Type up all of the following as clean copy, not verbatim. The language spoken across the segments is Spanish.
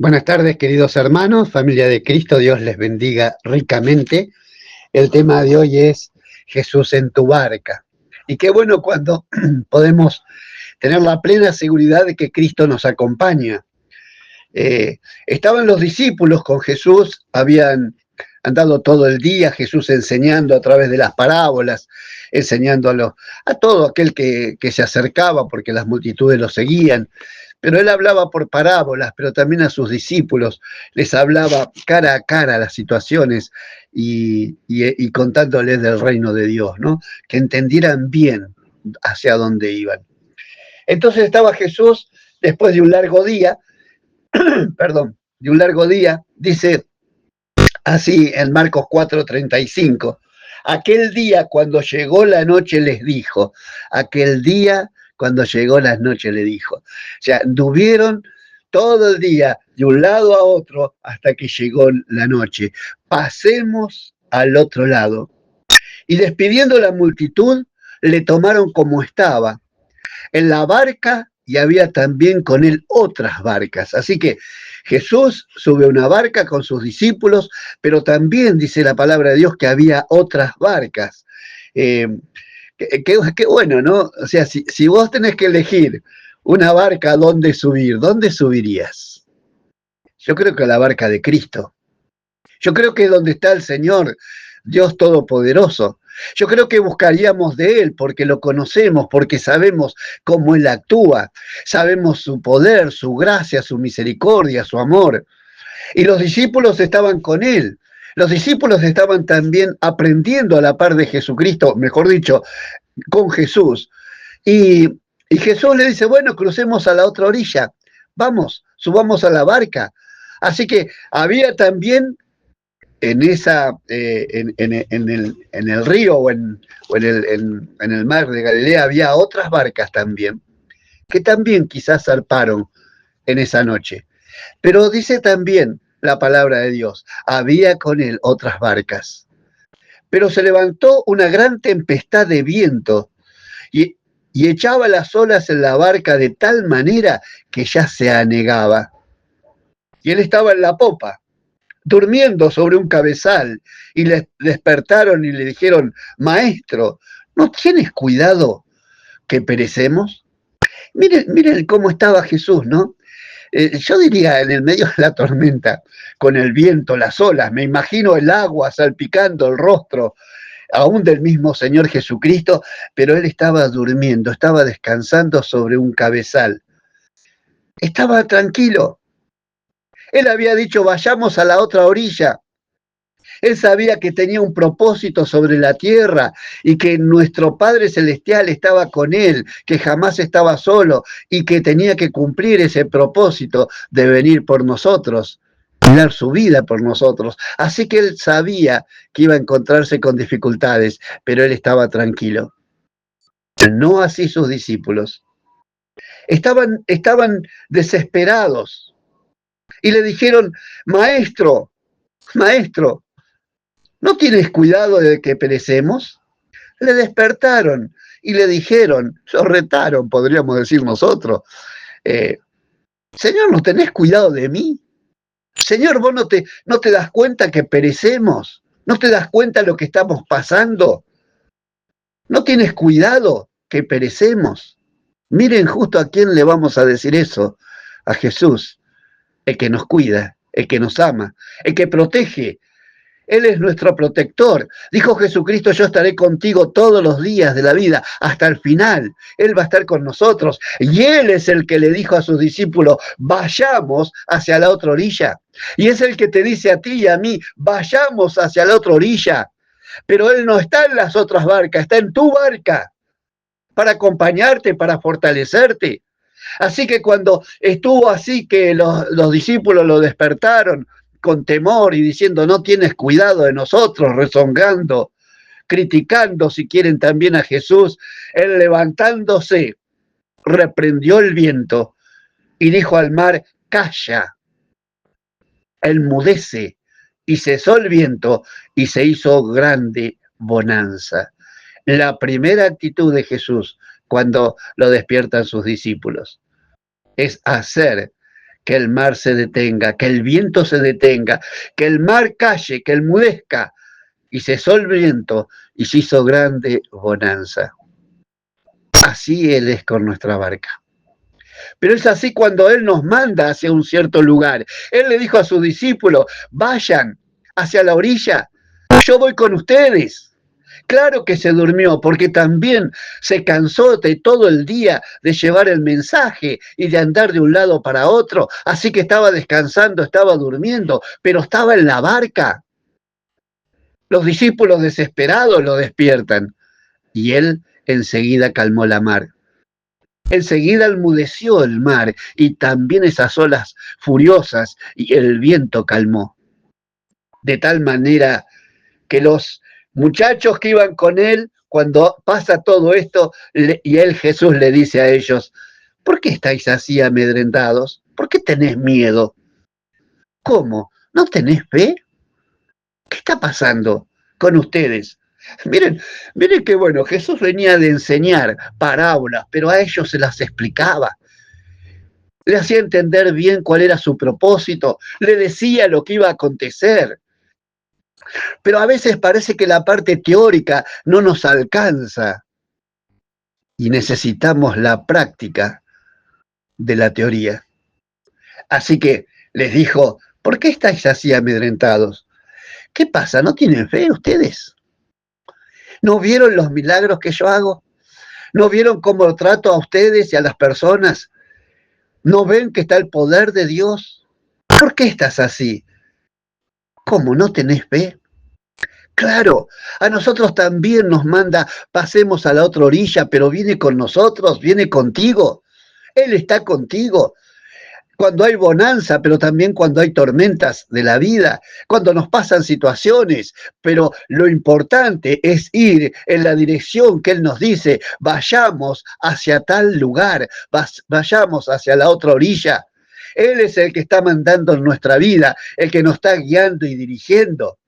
Buenas tardes, queridos hermanos, familia de Cristo, Dios les bendiga ricamente. El tema de hoy es Jesús en tu barca. Y qué bueno cuando podemos tener la plena seguridad de que Cristo nos acompaña. Estaban los discípulos con Jesús, habían andado todo el día Jesús enseñando a través de las parábolas, enseñando a todo aquel que se acercaba porque las multitudes lo seguían. Pero él hablaba por parábolas, pero también a sus discípulos les hablaba cara a cara las situaciones y contándoles del reino de Dios, ¿no? Que entendieran bien hacia dónde iban. Entonces estaba Jesús después de un largo día, perdón, de un largo día, dice así en Marcos 4:35, aquel día cuando llegó la noche les dijo, aquel día cuando llegó la noche le dijo. O sea, anduvieron todo el día de un lado a otro hasta que llegó la noche. Pasemos al otro lado. Y despidiendo la multitud, le tomaron como estaba, en la barca, y había también con él otras barcas. Así que Jesús sube a una barca con sus discípulos, pero también dice la palabra de Dios que había otras barcas. Qué bueno, ¿no? O sea, si vos tenés que elegir una barca ¿dónde subir? ¿Dónde subirías? Yo creo que a la barca de Cristo. Yo creo que es donde está el Señor, Dios Todopoderoso. Yo creo que buscaríamos de Él porque lo conocemos, porque sabemos cómo Él actúa, sabemos su poder, su gracia, su misericordia, su amor. Y los discípulos estaban con Él. Los discípulos estaban también aprendiendo a la par de Jesucristo, mejor dicho, con Jesús. Y Jesús le dice, bueno, crucemos a la otra orilla, vamos, subamos a la barca. Así que había también en el río o en el mar de Galilea había otras barcas también, que también quizás zarparon en esa noche. Pero dice también la palabra de Dios, había con él otras barcas. Pero se levantó una gran tempestad de viento y echaba las olas en la barca de tal manera que ya se anegaba. Y él estaba en la popa, durmiendo sobre un cabezal, y le despertaron y le dijeron, maestro, ¿no tienes cuidado que perecemos? Miren cómo estaba Jesús, ¿no? Yo diría en el medio de la tormenta, con el viento, las olas, me imagino el agua salpicando el rostro, aún del mismo Señor Jesucristo, pero él estaba durmiendo, estaba descansando sobre un cabezal. Estaba tranquilo. Él había dicho, vayamos a la otra orilla. Él sabía que tenía un propósito sobre la tierra y que nuestro Padre Celestial estaba con él, que jamás estaba solo y que tenía que cumplir ese propósito de venir por nosotros, dar su vida por nosotros. Así que él sabía que iba a encontrarse con dificultades, pero él estaba tranquilo. No así sus discípulos. Estaban desesperados y le dijeron, maestro, maestro, ¿no tienes cuidado de que perecemos? Le despertaron y le dijeron, lo retaron, podríamos decir nosotros, Señor, ¿no tenés cuidado de mí? Señor, vos no te das cuenta que perecemos, no te das cuenta de lo que estamos pasando, no tienes cuidado que perecemos. Miren justo a quién le vamos a decir eso, a Jesús, el que nos cuida, el que nos ama, el que protege. Él es nuestro protector. Dijo Jesucristo, yo estaré contigo todos los días de la vida, hasta el final. Él va a estar con nosotros. Y Él es el que le dijo a sus discípulos, vayamos hacia la otra orilla. Y es el que te dice a ti y a mí, vayamos hacia la otra orilla. Pero Él no está en las otras barcas, está en tu barca, para acompañarte, para fortalecerte. Así que cuando estuvo así que los discípulos lo despertaron, con temor y diciendo, no tienes cuidado de nosotros, rezongando, criticando si quieren también a Jesús, él levantándose, reprendió el viento y dijo al mar, calla, enmudece, y cesó el viento y se hizo grande bonanza. La primera actitud de Jesús cuando lo despiertan sus discípulos es hacer que el mar se detenga, que el viento se detenga, que el mar calle, que enmudezca. Y cesó el viento y se hizo grande bonanza. Así Él es con nuestra barca. Pero es así cuando Él nos manda hacia un cierto lugar. Él le dijo a sus discípulos, vayan hacia la orilla, yo voy con ustedes. Claro que se durmió, porque también se cansó de todo el día de llevar el mensaje y de andar de un lado para otro, así que estaba descansando, estaba durmiendo, pero estaba en la barca. Los discípulos desesperados lo despiertan y Él enseguida calmó la mar. Enseguida enmudeció el mar y también esas olas furiosas y el viento calmó. De tal manera que los muchachos que iban con Él, cuando pasa todo esto, y Él, Jesús, le dice a ellos, ¿por qué estáis así amedrentados? ¿Por qué tenés miedo? ¿Cómo? ¿No tenés fe? ¿Qué está pasando con ustedes? Miren qué bueno, Jesús venía de enseñar parábolas, pero a ellos se las explicaba. Le hacía entender bien cuál era su propósito, le decía lo que iba a acontecer. Pero a veces parece que la parte teórica no nos alcanza y necesitamos la práctica de la teoría. Así que les dijo, ¿por qué estáis así amedrentados? ¿Qué pasa? ¿No tienen fe ustedes? ¿No vieron los milagros que yo hago? ¿No vieron cómo trato a ustedes y a las personas? ¿No ven que está el poder de Dios? ¿Por qué estás así? ¿Cómo no tenés fe? Claro, a nosotros también nos manda, pasemos a la otra orilla, pero viene con nosotros, viene contigo. Él está contigo. Cuando hay bonanza, pero también cuando hay tormentas de la vida, cuando nos pasan situaciones, pero lo importante es ir en la dirección que Él nos dice, vayamos hacia tal lugar, vayamos hacia la otra orilla. Él es el que está mandando en nuestra vida, el que nos está guiando y dirigiendo.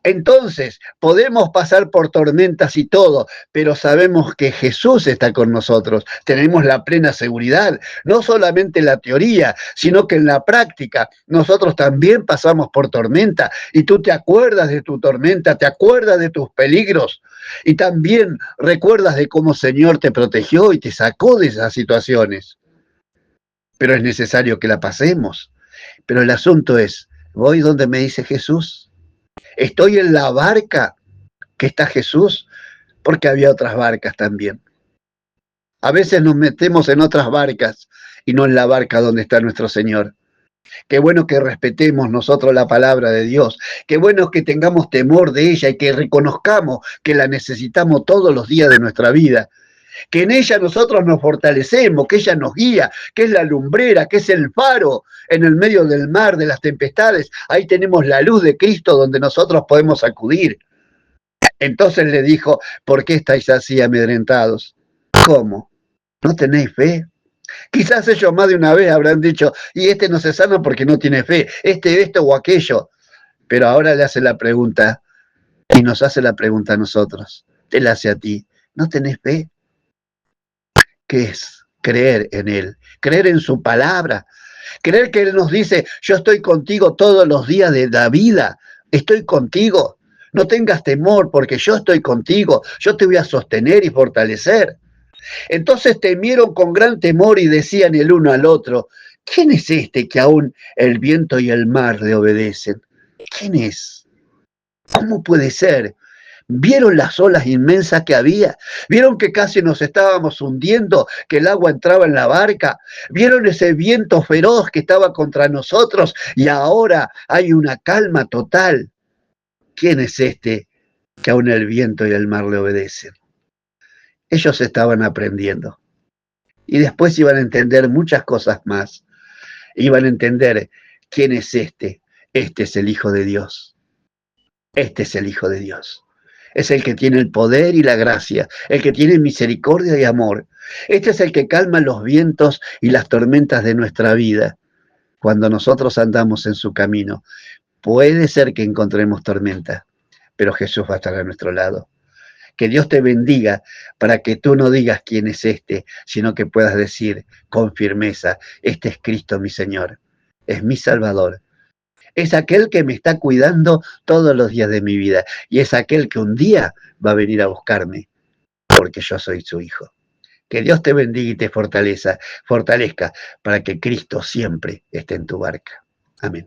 Entonces, podemos pasar por tormentas y todo, pero sabemos que Jesús está con nosotros. Tenemos la plena seguridad, no solamente en la teoría, sino que en la práctica. Nosotros también pasamos por tormenta y tú te acuerdas de tu tormenta, te acuerdas de tus peligros y también recuerdas de cómo el Señor te protegió y te sacó de esas situaciones. Pero es necesario que la pasemos. Pero el asunto es, ¿voy donde me dice Jesús? Estoy en la barca que está Jesús, porque había otras barcas también. A veces nos metemos en otras barcas y no en la barca donde está nuestro Señor. Qué bueno que respetemos nosotros la palabra de Dios. Qué bueno que tengamos temor de ella y que reconozcamos que la necesitamos todos los días de nuestra vida. Que en ella nosotros nos fortalecemos, que ella nos guía, que es la lumbrera, que es el faro en el medio del mar, de las tempestades. Ahí tenemos la luz de Cristo donde nosotros podemos acudir. Entonces le dijo, ¿por qué estáis así amedrentados? ¿Cómo? ¿No tenéis fe? Quizás ellos más de una vez habrán dicho, y este no se sana porque no tiene fe, esto o aquello. Pero ahora le hace la pregunta, y nos hace la pregunta a nosotros, te la hace a ti, ¿no tenés fe? ¿Qué es? Creer en Él, creer en su palabra, creer que Él nos dice, yo estoy contigo todos los días de la vida, estoy contigo, no tengas temor porque yo estoy contigo, yo te voy a sostener y fortalecer. Entonces temieron con gran temor y decían el uno al otro, ¿quién es este que aún el viento y el mar le obedecen? ¿Quién es? ¿Cómo puede ser? ¿Vieron las olas inmensas que había? ¿Vieron que casi nos estábamos hundiendo, que el agua entraba en la barca? ¿Vieron ese viento feroz que estaba contra nosotros y ahora hay una calma total? ¿Quién es este que aún el viento y el mar le obedecen? Ellos estaban aprendiendo y después iban a entender muchas cosas más. Iban a entender quién es este. Este es el Hijo de Dios. Este es el Hijo de Dios. Es el que tiene el poder y la gracia, el que tiene misericordia y amor. Este es el que calma los vientos y las tormentas de nuestra vida cuando nosotros andamos en su camino. Puede ser que encontremos tormenta, pero Jesús va a estar a nuestro lado. Que Dios te bendiga para que tú no digas quién es este, sino que puedas decir con firmeza, este es Cristo mi Señor, es mi Salvador. Es aquel que me está cuidando todos los días de mi vida y es aquel que un día va a venir a buscarme porque yo soy su hijo. Que Dios te bendiga y te fortalezca para que Cristo siempre esté en tu barca. Amén.